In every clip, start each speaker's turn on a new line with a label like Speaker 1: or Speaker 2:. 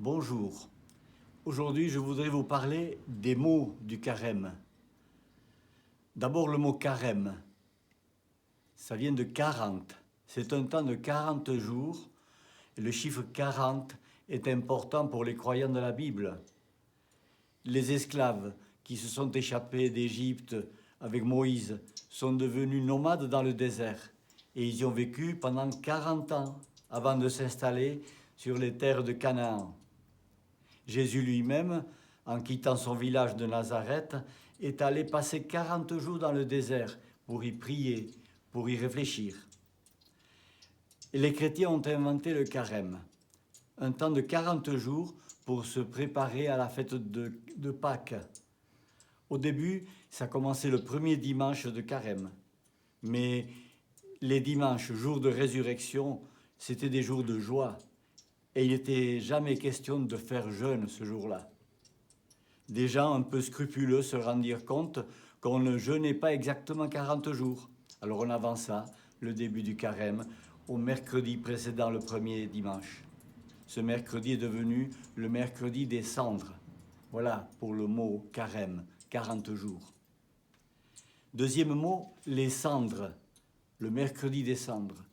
Speaker 1: Bonjour. Aujourd'hui, je voudrais vous parler des mots du carême. D'abord, le mot carême. Ça vient de 40. C'est un temps de 40 jours. Et le chiffre 40 est important pour les croyants de la Bible. Les esclaves qui se sont échappés d'Égypte avec Moïse sont devenus nomades dans le désert. Et ils y ont vécu pendant 40 ans avant de s'installer sur les terres de Canaan. Jésus lui-même, en quittant son village de Nazareth, est allé passer 40 jours dans le désert pour y prier, pour y réfléchir. Et les chrétiens ont inventé le carême, un temps de 40 jours pour se préparer à la fête de Pâques. Au début, ça commençait le premier dimanche de carême, mais les dimanches, jours de résurrection, c'était des jours de joie. Et il n'était jamais question de faire jeûne ce jour-là. Des gens un peu scrupuleux se rendirent compte qu'on ne jeûnait pas exactement 40 jours. Alors on avança le début du carême au mercredi précédant le premier dimanche. Ce mercredi est devenu le mercredi des cendres. Voilà pour le mot carême, 40 jours. Deuxième mot, les cendres, le mercredi des cendres.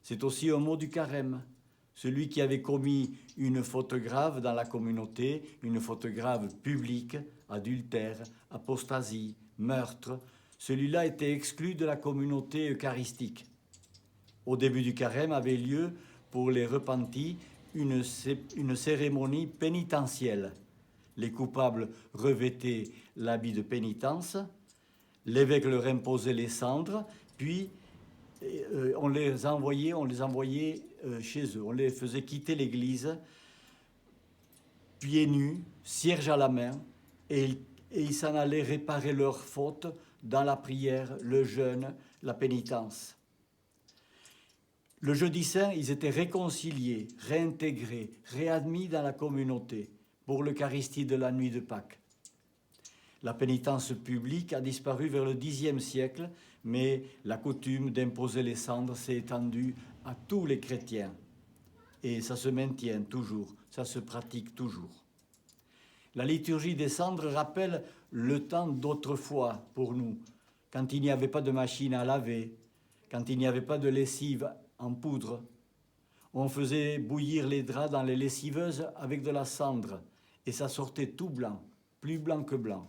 Speaker 1: C'est aussi un mot du carême. Celui qui avait commis une faute grave dans la communauté, une faute grave publique, adultère, apostasie, meurtre, celui-là était exclu de la communauté eucharistique. Au début du carême avait lieu pour les repentis une cérémonie pénitentielle. Les coupables revêtaient l'habit de pénitence, l'évêque leur imposait les cendres, puis on les envoyait chez eux. On les faisait quitter l'église, pieds nus, cierge à la main, et ils s'en allaient réparer leurs fautes dans la prière, le jeûne, la pénitence. Le jeudi saint, ils étaient réconciliés, réintégrés, réadmis dans la communauté pour l'Eucharistie de la nuit de Pâques. La pénitence publique a disparu vers le Xe siècle, mais la coutume d'imposer les cendres s'est étendue à tous les chrétiens. Et ça se maintient toujours, ça se pratique toujours. La liturgie des cendres rappelle le temps d'autrefois pour nous, quand il n'y avait pas de machine à laver, quand il n'y avait pas de lessive en poudre. On faisait bouillir les draps dans les lessiveuses avec de la cendre, et ça sortait tout blanc, plus blanc que blanc.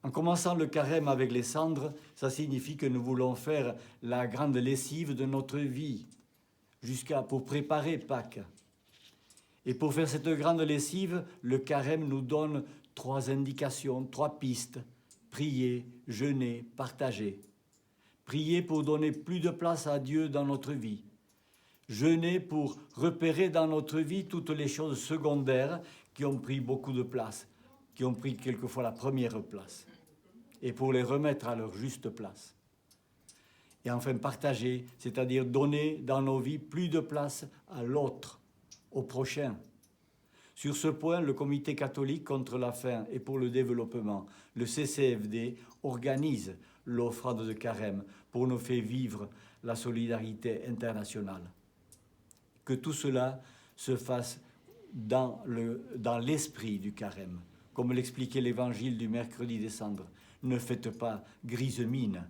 Speaker 1: En commençant le carême avec les cendres, ça signifie que nous voulons faire la grande lessive de notre vie, pour préparer Pâques. Et pour faire cette grande lessive, le carême nous donne 3 indications, 3 pistes. Prier, jeûner, partager. Prier pour donner plus de place à Dieu dans notre vie. Jeûner pour repérer dans notre vie toutes les choses secondaires qui ont pris beaucoup de place, qui ont pris quelquefois la première place, et pour les remettre à leur juste place. Et enfin partager, c'est-à-dire donner dans nos vies plus de place à l'autre, au prochain. Sur ce point, le Comité catholique contre la faim et pour le développement, le CCFD, organise l'offrande de carême pour nous faire vivre la solidarité internationale. Que tout cela se fasse dans l'esprit du carême, comme l'expliquait l'évangile du mercredi des cendres. Ne faites pas grise mine,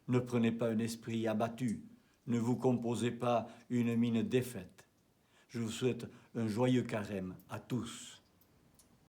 Speaker 1: ne prenez pas un esprit abattu, ne vous composez pas une mine défaite. Je vous souhaite un joyeux carême à tous.